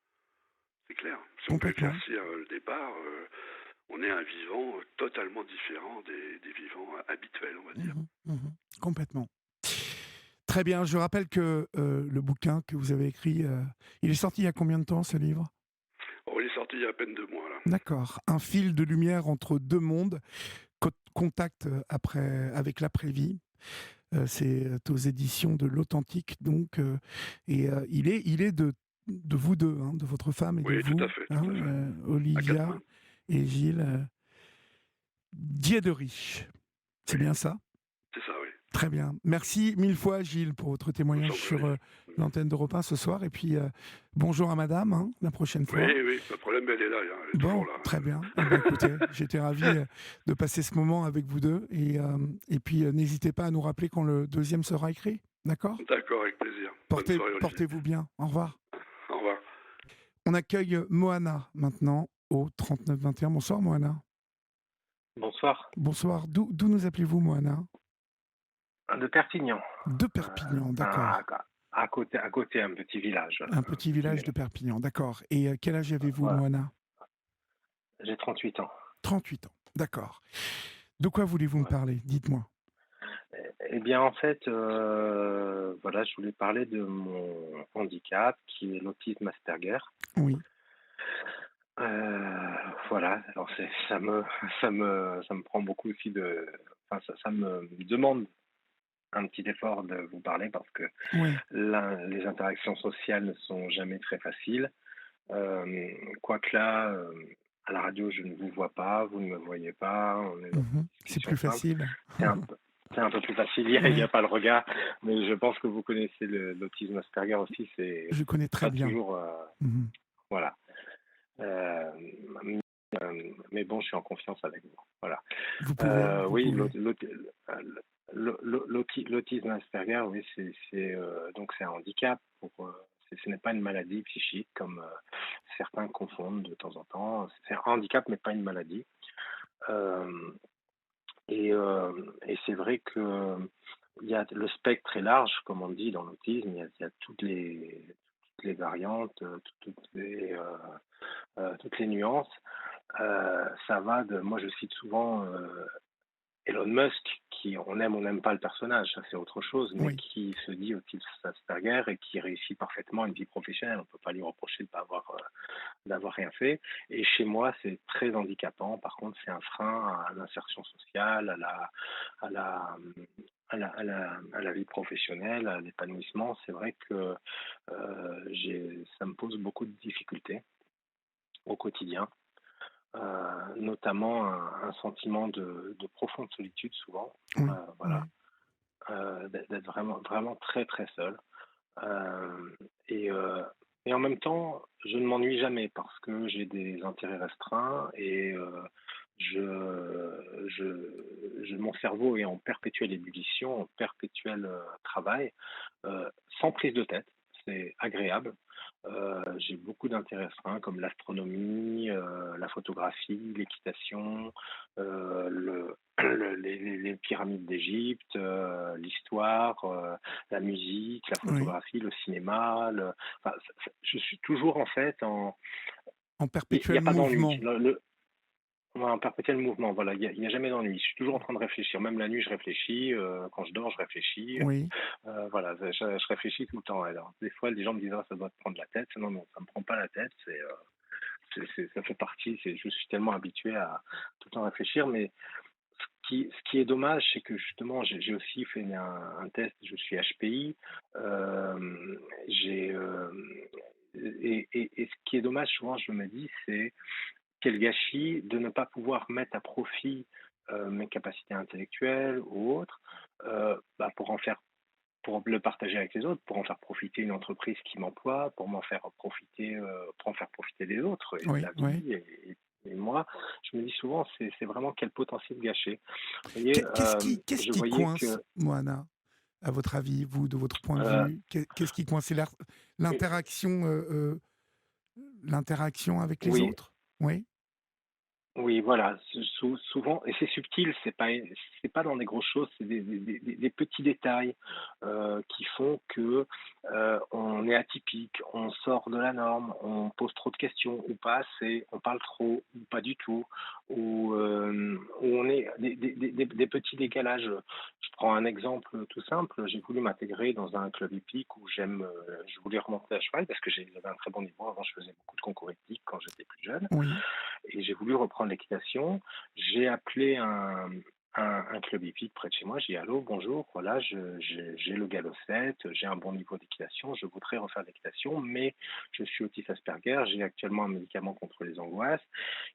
C'est clair. Si on peut éclaircir le départ, on est un vivant totalement différent des vivants habituels, on va dire. Complètement. Très bien. Je rappelle que le bouquin que vous avez écrit, il est sorti il y a combien de temps, ce livre ? Oh, il est sorti il y a à peine 2 mois, là. D'accord. Un fil de lumière entre deux mondes. Contact avec l'après-vie. C'est aux éditions de l'Authentique, donc, et il est de vous deux, hein, de votre femme et de vous, tout à fait. Olivia et Gilles Diederich. C'est bien ça ? C'est ça, oui. Très bien. Merci 1000 fois, Gilles, pour votre témoignage sur l'antenne d'Europe 1 ce soir. Et puis, bonjour à madame, hein, la prochaine fois. Oui, pas de problème, elle est là. Elle est toujours là. Très bien. Écoutez, j'étais ravi de passer ce moment avec vous deux. Et puis, n'hésitez pas à nous rappeler quand le deuxième sera écrit. D'accord ? D'accord, avec plaisir. Portez-vous bien. Au revoir. Au revoir. On accueille Moana maintenant au 3921. Bonsoir, Moana. Bonsoir. Bonsoir. D'où nous appelez-vous, Moana ? De Perpignan. De Perpignan, d'accord. À côté, un petit village. Un petit village de Perpignan, d'accord. Et quel âge avez-vous, Moana ? J'ai 38 ans. 38 ans, d'accord. De quoi voulez-vous me parler ? Dites-moi. Eh bien, en fait, je voulais parler de mon handicap, qui est l'autisme Asperger. Oui. Alors ça me prend beaucoup aussi ça me demande un petit effort de vous parler parce que les interactions sociales ne sont jamais très faciles. Quoique là, à la radio, je ne vous vois pas, vous ne me voyez pas. C'est plus facile. C'est un peu plus facile, il n'y a pas le regard, mais je pense que vous connaissez l'autisme Asperger aussi. Je connais très bien. Toujours, voilà. Mais bon, je suis en confiance avec vous. Voilà. Vous pouvez. Oui, l'autisme Asperger, oui, c'est un handicap. Ce n'est pas une maladie psychique comme certains confondent de temps en temps. C'est un handicap, mais pas une maladie. Et c'est vrai que le spectre est large, comme on dit dans l'autisme. Il y a toutes les variantes, toutes les nuances. Ça va moi je cite souvent Elon Musk, qui on aime ou n'aime pas le personnage, ça c'est autre chose, mais qui se dit autisme Asperger et qui réussit parfaitement une vie professionnelle. On ne peut pas lui reprocher de pas d'avoir rien fait. Et chez moi, c'est très handicapant. Par contre, c'est un frein à l'insertion sociale, à la, à la vie professionnelle, à l'épanouissement. C'est vrai que ça me pose beaucoup de difficultés au quotidien, notamment un sentiment de profonde solitude souvent. Oui, oui, Voilà, d'être vraiment, vraiment très très seul. Euh, et, euh, et en même temps, je ne m'ennuie jamais parce que j'ai des intérêts restreints et mon cerveau est en perpétuelle ébullition, en perpétuel travail, sans prise de tête. C'est agréable. J'ai beaucoup d'intérêts restreints comme l'astronomie, la photographie, l'équitation, les pyramides d'Égypte, l'histoire, la musique, la oui. photographie, le cinéma. Enfin, je suis toujours en fait En il n'y perpétuel a pas d'ennui. mouvement. Ouais, un perpétuel mouvement, voilà, il y a jamais d'ennui. Je suis toujours en train de réfléchir. Même la nuit, je réfléchis. Quand je dors, je réfléchis. Oui. Voilà, je réfléchis tout le temps. Alors, des fois, les gens me disent, ah, ça doit te prendre la tête. Non, non, ça me prend pas la tête. Ça fait partie. Je suis tellement habitué à tout le temps réfléchir. Mais ce qui est dommage, c'est que justement, j'ai aussi fait un test. Je suis HPI. J'ai et ce qui est dommage, souvent, je me dis, c'est quel gâchis de ne pas pouvoir mettre à profit mes capacités intellectuelles ou autres, pour pour le partager avec les autres, pour en faire profiter une entreprise qui m'emploie, pour en faire profiter les autres et Oui, la oui. vie. Et moi, je me dis souvent, c'est vraiment quel potentiel gâché. Vous voyez, Qu'est-ce je qui voyais coince, que Moana, à votre avis, vous, de votre point de euh, vue? Qu'est-ce qui coince? C'est l'interaction, l'interaction avec les oui, autres? Oui, oui, voilà, souvent, et c'est subtil, c'est pas dans des grosses choses, c'est des petits détails qui font que on est atypique, on sort de la norme, on pose trop de questions ou pas assez, on parle trop ou pas du tout, ou on est des petits décalages. Je prends un exemple tout simple, j'ai voulu m'intégrer dans un club hippique où je voulais remonter à cheval parce que j'avais un très bon niveau. Avant, je faisais beaucoup de concours hippiques quand j'étais plus jeune oui, et j'ai voulu reprendre l'équitation. J'ai appelé un club hippique près de chez moi. J'ai dit allô, bonjour, voilà, j'ai le galop 7, j'ai un bon niveau d'équitation, je voudrais refaire l'équitation, mais je suis autiste Asperger, j'ai actuellement un médicament contre les angoisses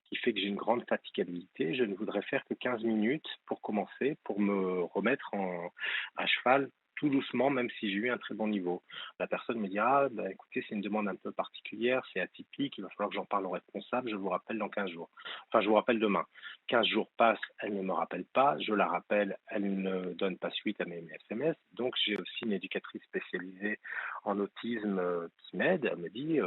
qui fait que j'ai une grande fatigabilité. Je ne voudrais faire que 15 minutes pour commencer, pour me remettre à cheval tout doucement, même si j'ai eu un très bon niveau. La personne me dit, ah, bah, écoutez, c'est une demande un peu particulière, c'est atypique, il va falloir que j'en parle au responsable, je vous rappelle dans 15 jours. Enfin, je vous rappelle demain. 15 jours passent, elle ne me rappelle pas, je la rappelle, elle ne donne pas suite à mes SMS. Donc, j'ai aussi une éducatrice spécialisée en autisme qui m'aide. Elle me dit,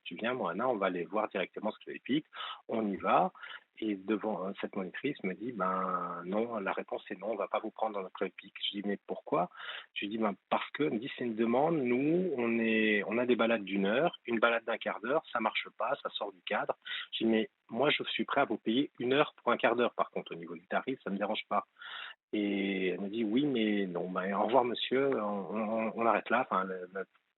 tu viens, Moana, on va aller voir directement ce que EPIC, on y va. Et devant cette monitrice me dit, ben non, la réponse est non, on ne va pas vous prendre dans notre club EPIC. Je dis, mais pourquoi? Je lui dis, ben, parce que, elle me dit, c'est une demande, nous, on a des balades d'une heure, une balade d'un quart d'heure, ça marche pas, ça sort du cadre. Je dis, mais moi, je suis prêt à vous payer une heure pour un quart d'heure, par contre, au niveau du tarif, ça ne me dérange pas. Et elle me dit, oui, mais non, ben, au revoir, monsieur, on arrête là. Enfin,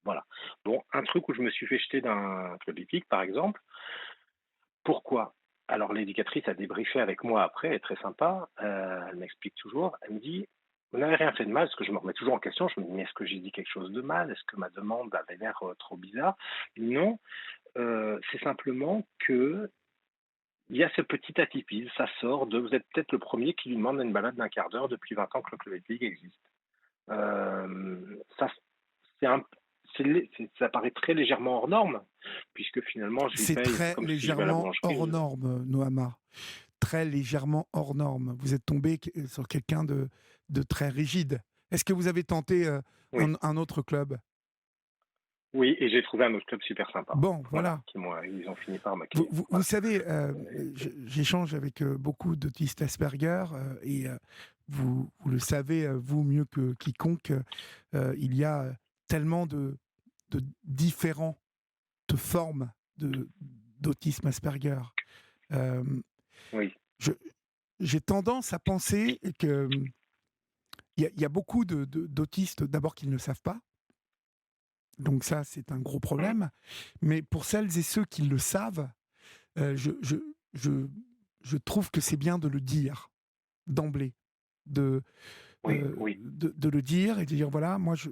voilà. Bon, un truc où je me suis fait jeter d'un club hippique, par exemple. Pourquoi? Alors, l'éducatrice a débriefé avec moi après, elle est très sympa. Elle m'explique toujours. Elle me dit, vous n'avez rien fait de mal, parce que je me remets toujours en question. Je me dis, mais est-ce que j'ai dit quelque chose de mal? Est-ce que ma demande avait l'air trop bizarre? Non, c'est simplement que il y a ce petit atypisme, ça sort de, vous êtes peut-être le premier qui lui demande une balade d'un quart d'heure depuis 20 ans que le club hippique existe. Ça, c'est un, ça paraît très légèrement hors norme, puisque finalement, je lui c'est paye, c'est très comme si je vais à la légèrement hors boulangerie. norme, Noama. Très légèrement hors norme. Vous êtes tombé sur quelqu'un de très rigide. Est-ce que vous avez tenté Oui, un autre club? oui, et j'ai trouvé un autre club super sympa. Bon, Voilà, voilà. ils ont fini par Vous, m'accueillir. vous Voilà. savez, j'échange avec beaucoup d'autistes Asperger et vous le savez, vous mieux que quiconque, il y a tellement de différentes formes d'autisme Asperger. Euh, Oui, je- j'ai tendance à penser que il y a beaucoup d'autistes, d'abord, qui ne le savent pas. Donc ça, c'est un gros mm, problème. Mais pour celles et ceux qui le savent, je, je, je, je trouve que c'est bien de le dire d'emblée, de, Oui, oui. de le dire et de dire voilà, moi je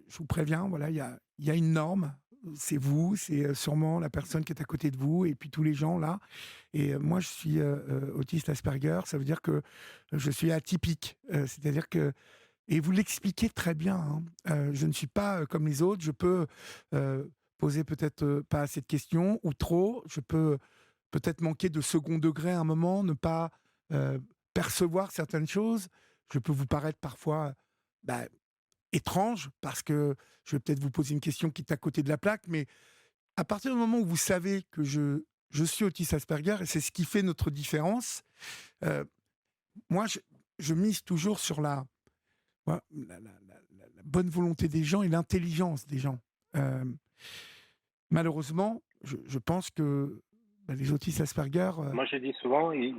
vous préviens, voilà, il y a une norme. C'est vous, c'est sûrement la personne qui est à côté de vous, et puis tous les gens là. Et moi, je suis autiste Asperger, ça veut dire que je suis atypique. C'est-à-dire que, et vous l'expliquez très bien, hein, je ne suis pas comme les autres, je peux euh, poser peut-être pas assez de questions, ou trop, je peux peut-être manquer de second degré à un moment, ne pas euh, percevoir certaines choses. Je peux vous paraître parfois bah, étrange, parce que je vais peut-être vous poser une question qui est à côté de la plaque, mais à partir du moment où vous savez que je suis autiste Asperger, et c'est ce qui fait notre différence, euh, moi, je mise toujours sur voilà, la bonne volonté des gens et l'intelligence des gens. Euh, Malheureusement, je pense que bah, les autistes Asperger, Moi, je dis souvent, il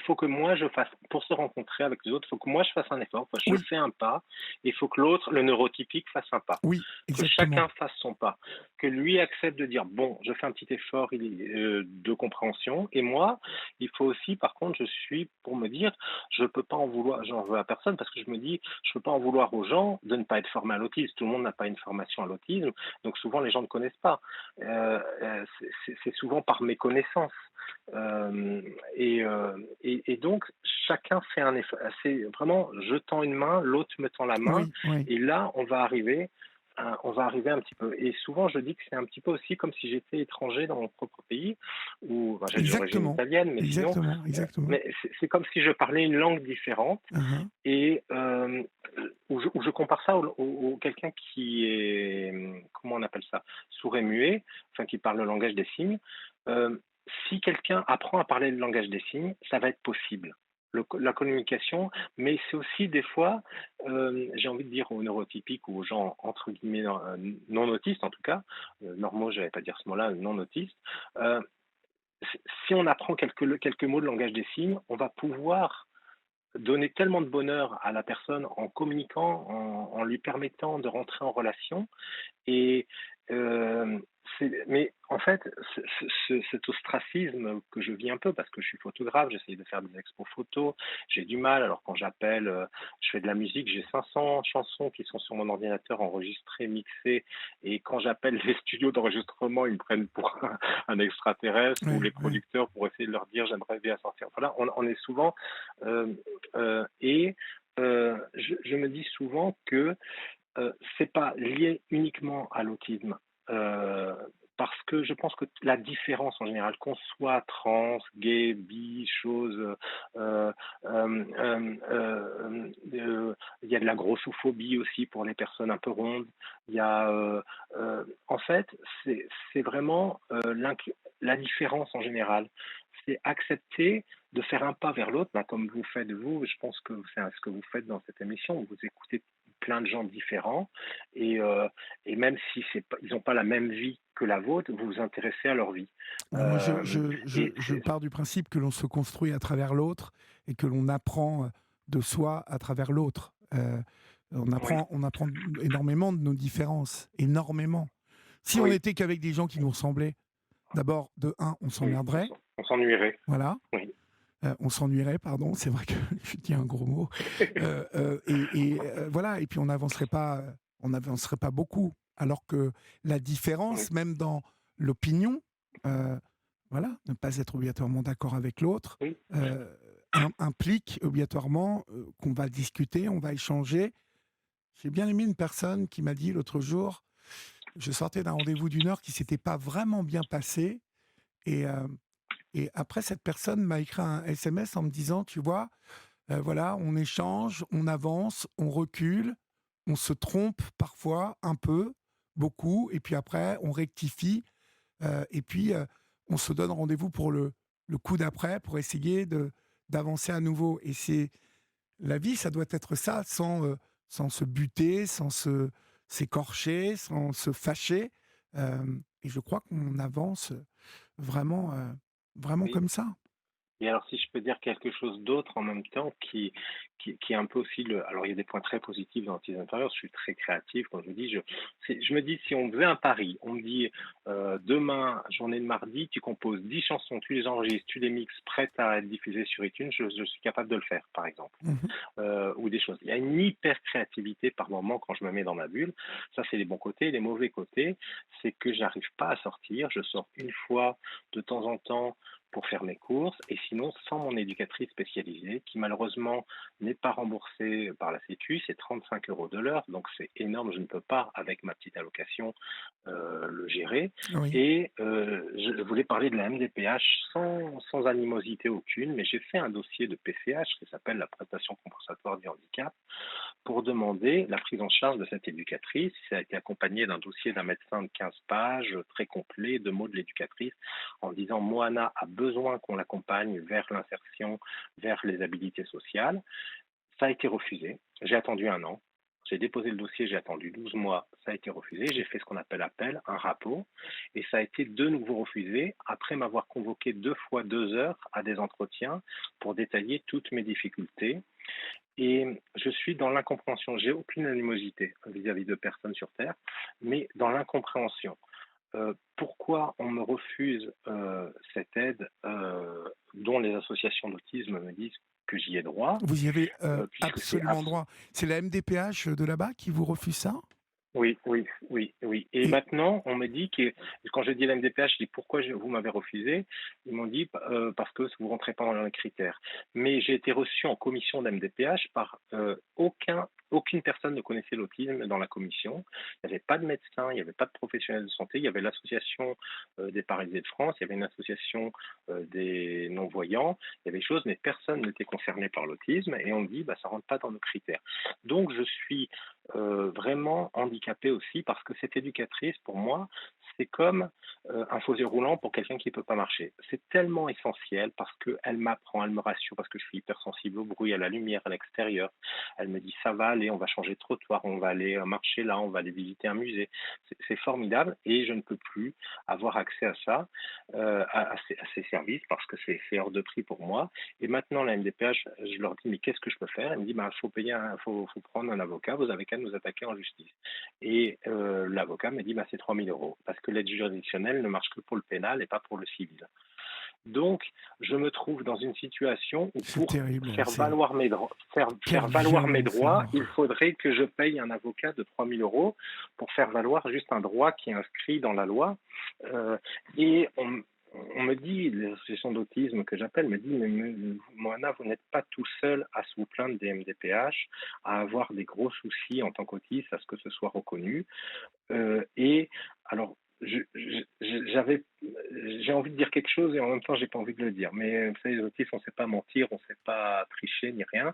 faut que moi je fasse, pour se rencontrer avec les autres, il faut que moi je fasse un effort. Enfin, je oui, fais un pas, et il faut que l'autre, le neurotypique, fasse un pas. oui, Que exactement. chacun fasse son pas. Que lui accepte de dire, bon, je fais un petit effort de compréhension. Et moi, il faut aussi, par contre, je suis pour me dire, je peux pas en vouloir, j'en veux à personne, parce que je me dis, je peux pas en vouloir aux gens de ne pas être formés à l'autisme. Tout le monde n'a pas une formation à l'autisme, donc souvent les gens ne connaissent pas. C'est souvent par méconnaissance. Euh, et donc, chacun fait un effort. C'est vraiment, je tends une main, l'autre me tend la main, Oui, oui, et là, on va arriver un petit peu. Et souvent, je dis que c'est un petit peu aussi comme si j'étais étranger dans mon propre pays, où enfin, j'ai d'origine exactement, italienne, mais sinon, exactement, exactement. mais c'est comme si je parlais une langue différente, Uh-huh. et où je compare ça au quelqu'un qui est, comment on appelle ça, sourd et muet, enfin qui parle le langage des signes. Euh, Si quelqu'un apprend à parler le langage des signes, ça va être possible. La communication, mais c'est aussi des fois, j'ai envie de dire aux neurotypiques ou aux gens entre guillemets non autistes en tout cas, normaux, je n'allais pas dire ce mot-là, non autistes, euh, si on apprend quelques mots de langage des signes, on va pouvoir donner tellement de bonheur à la personne en communiquant, en lui permettant de rentrer en relation. Et euh, mais en fait, cet ostracisme que je vis un peu, parce que je suis photographe, j'essaye de faire des expos photos, j'ai du mal. Alors quand j'appelle, je fais de la musique, j'ai 500 chansons qui sont sur mon ordinateur enregistrées, mixées, et quand j'appelle les studios d'enregistrement, ils me prennent pour un extraterrestre, ou Ouais, les ouais. producteurs pour essayer de leur dire j'aimerais bien sortir. Voilà, on est souvent euh, et je me dis souvent que c'est pas lié uniquement à l'autisme. Euh, Parce que je pense que la différence en général, qu'on soit trans, gay, bi, chose, il y a de la grossophobie aussi pour les personnes un peu rondes. Il y a, en fait, c'est vraiment la différence en général. C'est accepter de faire un pas vers l'autre, bah, comme vous faites vous. Je pense que c'est ce que vous faites dans cette émission. Vous écoutez plein de gens différents et, euh, et même si ils n'ont pas la même vie que la vôtre, vous vous intéressez à leur vie. Moi, Et je pars du principe que l'on se construit à travers l'autre et que l'on apprend de soi à travers l'autre. oui, On apprend énormément de nos différences, énormément. Si on oui, n'était qu'avec des gens qui nous ressemblaient, d'abord, de un, on oui, s'emmerderait, on s'ennuierait. voilà. Oui, On s'ennuierait, pardon, c'est vrai que je dis un gros mot. Voilà, et puis on n'avancerait pas beaucoup. Alors que la oui, différence, même dans l'opinion, euh, voilà, ne pas être obligatoirement d'accord avec l'autre, oui, implique obligatoirement qu'on va discuter, on va échanger. J'ai bien aimé une personne qui m'a dit l'autre jour, je sortais d'un rendez-vous d'une heure qui s'était pas vraiment bien passé, et, euh, et après cette personne m'a écrit un SMS en me disant, tu vois, voilà, on échange, on avance, on recule, on se trompe parfois un peu, beaucoup, et puis après on rectifie, et puis on se donne rendez-vous pour le coup d'après pour essayer d'avancer à nouveau. Et c'est la vie, ça doit être ça, sans se buter, s'écorcher, sans se fâcher. Et je crois qu'on avance vraiment, vraiment oui. comme ça. Et alors, si je peux dire quelque chose d'autre en même temps, qui est un peu aussi le. Alors, il y a des points très positifs dans l'autisme intérieur. Je suis très créatif, comme je vous dis. Je me dis, si on faisait un pari, on me dit demain journée de mardi, tu composes 10 chansons, tu les enregistres, tu les mixes, prêtes à être diffusées sur iTunes, je suis capable de le faire, par exemple. Mhm. Ou des choses. Il y a une hyper créativité par moment quand je me mets dans ma bulle. Ça, c'est les bons côtés. Les mauvais côtés, c'est que j'arrive pas à sortir. Je sors une fois de temps en temps pour faire mes courses, et sinon sans mon éducatrice spécialisée, qui malheureusement n'est pas remboursée par la Sécu, c'est 35 € de l'heure, donc c'est énorme, je ne peux pas, avec ma petite allocation, le gérer. Oui. Et je voulais parler de la MDPH sans animosité aucune, mais j'ai fait un dossier de PCH qui s'appelle la prestation compensatoire du handicap, pour demander la prise en charge de cette éducatrice. Ça a été accompagné d'un dossier d'un médecin de 15 pages, très complet, de mots de l'éducatrice, en disant Moana a besoin qu'on l'accompagne vers l'insertion, vers les habilités sociales. Ça a été refusé. J'ai attendu 1 an. J'ai déposé le dossier, j'ai attendu 12 mois, ça a été refusé. J'ai fait ce qu'on appelle appel, un rapport, et ça a été de nouveau refusé après m'avoir convoqué 2 fois 2 heures à des entretiens pour détailler toutes mes difficultés. Et je suis dans l'incompréhension. J'ai aucune animosité vis-à-vis de personnes sur Terre, mais dans l'incompréhension. Pourquoi on me refuse cette aide dont les associations d'autisme me disent que j'y ai droit, Vous y avez puisque absolument droit. C'est la MDPH de là-bas qui vous refuse ça? Oui, oui, oui, oui. Et Et maintenant, on me dit que, quand j'ai dit la MDPH, je dis pourquoi vous m'avez refusé. Ils m'ont dit parce que vous rentrez pas dans les critères. Mais j'ai été reçu en commission d'MDPH par aucune personne ne connaissait l'autisme dans la commission. Il n'y avait pas de médecin, il n'y avait pas de professionnels de santé. Il y avait l'association des paralysés de France, il y avait une association des non-voyants. Il y avait des choses, mais personne n'était concerné par l'autisme. Et on me dit, ça rentre pas dans nos critères. Donc, je suis vraiment handicapée aussi parce que cette éducatrice, pour moi, c'est comme un fauteuil roulant pour quelqu'un qui ne peut pas marcher. C'est tellement essentiel parce qu'elle m'apprend, elle me rassure parce que je suis hypersensible au bruit, à la lumière, à l'extérieur. Elle me dit ça va aller, on va changer de trottoir, on va aller marcher là, on va aller visiter un musée. C'est formidable et je ne peux plus avoir accès à ça, à ces services parce que c'est hors de prix pour moi. Et maintenant, la MDPH, je leur dis mais qu'est-ce que je peux faire? Elle me dit faut prendre un avocat, vous avez qu'à nous attaquer en justice. Et l'avocat me dit c'est 3 000 € parce que l'aide juridictionnelle ne marche que pour le pénal et pas pour le civil. Donc, je me trouve dans une situation où c'est pour terrible. faire valoir mes droits, il faudrait que je paye un avocat de 3 000 € pour faire valoir juste un droit qui est inscrit dans la loi. Et on me dit, l'association d'autisme que j'appelle me dit, mais Moana, vous n'êtes pas tout seul à se vous plaindre des MDPH, à avoir des gros soucis en tant qu'autiste, à ce que ce soit reconnu. Et alors, j'ai envie de dire quelque chose et en même temps j'ai pas envie de le dire. Mais vous savez, les autistes, on sait pas mentir, on sait pas tricher ni rien.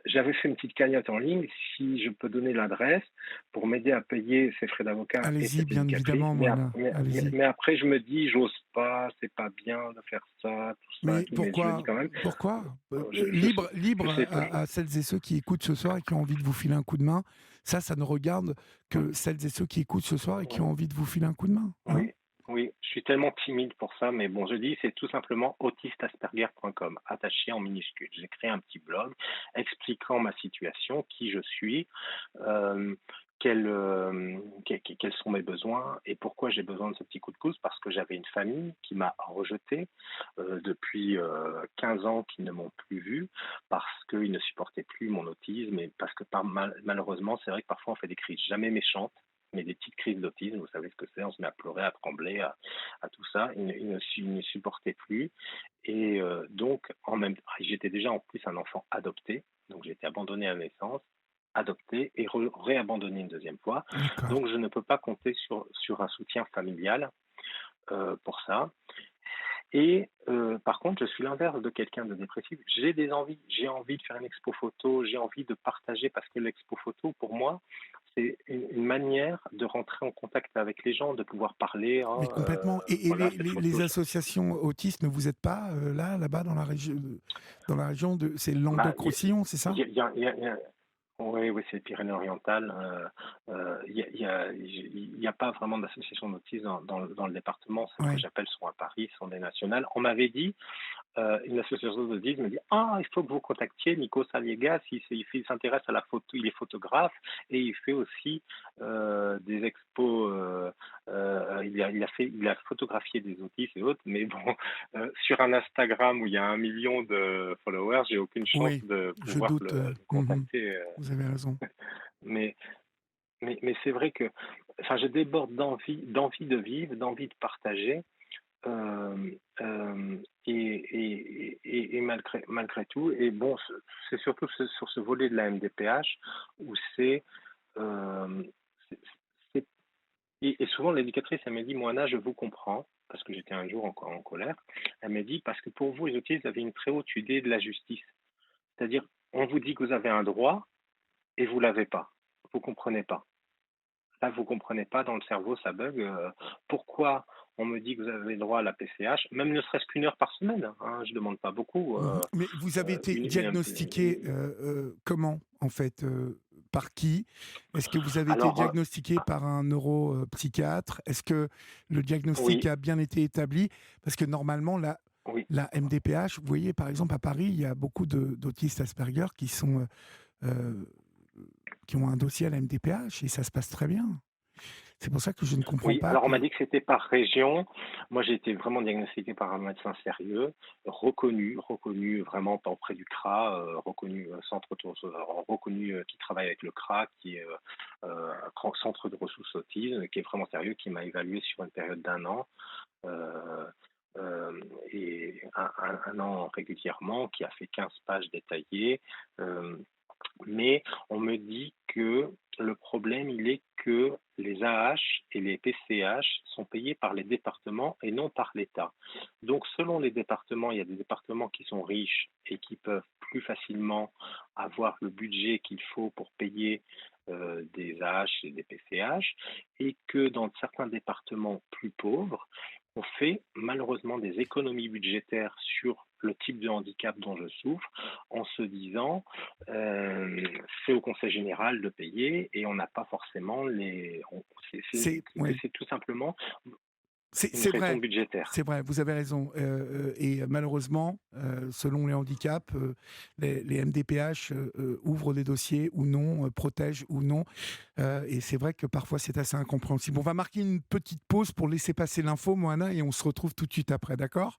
J'avais fait une petite cagnotte en ligne. Si je peux donner l'adresse pour m'aider à payer ces frais d'avocat et Allez-y, cette bien éducatrice. évidemment, Moana. Allez-y. Mais après, je me dis, j'ose pas, c'est pas bien de faire ça, tout ça. Mais Tout, mais je me dis quand même. pourquoi Je libre sais pas. à celles et ceux qui écoutent ce soir et qui ont envie de vous filer un coup de main. Ça ne regarde que celles et ceux qui écoutent ce soir et qui ont envie de vous filer un coup de main. Hein. Oui. Oui, je suis tellement timide pour ça, mais bon, je dis, c'est tout simplement autistasperger.com, attaché en minuscule. J'ai créé un petit blog expliquant ma situation, qui je suis, quels sont mes besoins et pourquoi j'ai besoin de ce petit coup de pouce, parce que j'avais une famille qui m'a rejeté depuis 15 ans, qui ne m'ont plus vu, parce qu'ils ne supportaient plus mon autisme et parce que malheureusement, c'est vrai que parfois on fait des crises jamais méchantes, mais des petites crises d'autisme, vous savez ce que c'est, on se met à pleurer, à trembler, à tout ça. Ils ne supportaient plus. Et donc, j'étais déjà en plus un enfant adopté, donc j'ai été abandonné à la naissance, adopté et réabandonné une deuxième fois. D'accord. Donc, je ne peux pas compter sur un soutien familial pour ça. Et par contre, je suis l'inverse de quelqu'un de dépressif. J'ai envie de faire une expo photo, j'ai envie de partager parce que l'expo photo, pour moi, c'est une manière de rentrer en contact avec les gens, de pouvoir parler. Mais complètement. Et voilà, les associations autistes, ne vous êtes pas là-bas dans la région de... C'est Languedoc-Roussillon, c'est ça? Oui, c'est Pyrénées-Orientales. Il n'y a pas vraiment d'association d'autisme dans le département. Celles que j'appelle sont à Paris, sont des nationales. On m'avait dit, une association d'autisme me dit: «Ah, il faut que vous contactiez Nico Saliegas, il s'intéresse à la photo, il est photographe et il fait aussi des expos, il a photographié des autistes et autres». Mais bon, sur un Instagram où il y a 1 million de followers, j'ai aucune chance Oui, de je pouvoir doute. le contacter. Vous avez raison. Mais mais c'est vrai que, enfin, je déborde d'envie de vivre, d'envie de partager. Et malgré tout, et bon, c'est surtout sur ce volet de la MDPH où euh, c'est- c'est- et souvent l'éducatrice, elle m'a dit: Moana, je vous comprends, parce que j'étais un jour encore en colère. Elle m'a dit: parce que pour vous, les autistes, vous avez une très haute idée de la justice. C'est-à-dire, on vous dit que vous avez un droit et vous l'avez pas. Vous comprenez pas. Là, vous comprenez pas, dans le cerveau, ça bug. Pourquoi on me dit que vous avez droit à la PCH, même ne serait-ce qu'1 heure par semaine, hein, je demande pas beaucoup. Mais vous avez été diagnostiqué comment, en fait, par qui? Est-ce que vous avez été Alors, diagnostiqué par un neuropsychiatre? Est-ce que le diagnostic oui, a bien été établi? Parce que normalement, oui. la MDPH, vous voyez, par exemple, à Paris, il y a beaucoup d'autistes Asperger euh, qui ont un dossier à la MDPH et ça se passe très bien. C'est pour ça que je ne comprends Oui, pas alors on que... m'a dit que c'était par région. Moi, j'ai été vraiment diagnostiqué par un médecin sérieux, reconnu vraiment pas auprès du CRA, reconnu reconnu qui travaille avec le CRA, qui est un centre de ressources autisme, qui est vraiment sérieux, qui m'a évalué sur une période d'1 an. euh, et un an régulièrement, qui a fait 15 pages détaillées. euh, mais on me dit que le problème, il est que les AH et les PCH sont payés par les départements et non par l'État. Donc, selon les départements, il y a des départements qui sont riches et qui peuvent plus facilement avoir le budget qu'il faut pour payer des AH et des PCH, et que dans certains départements plus pauvres, on fait malheureusement des économies budgétaires sur le type de handicap dont je souffre, en se disant c'est au Conseil général de payer, et on n'a pas forcément Oui. c'est tout simplement une C'est raison vrai, budgétaire. c'est vrai, vous avez raison. Et malheureusement, selon les handicaps, les MDPH ouvrent des dossiers ou non, protègent ou non. Et c'est vrai que parfois c'est assez incompréhensible. On va marquer une petite pause pour laisser passer l'info, Moana, et on se retrouve tout de suite après, d'accord?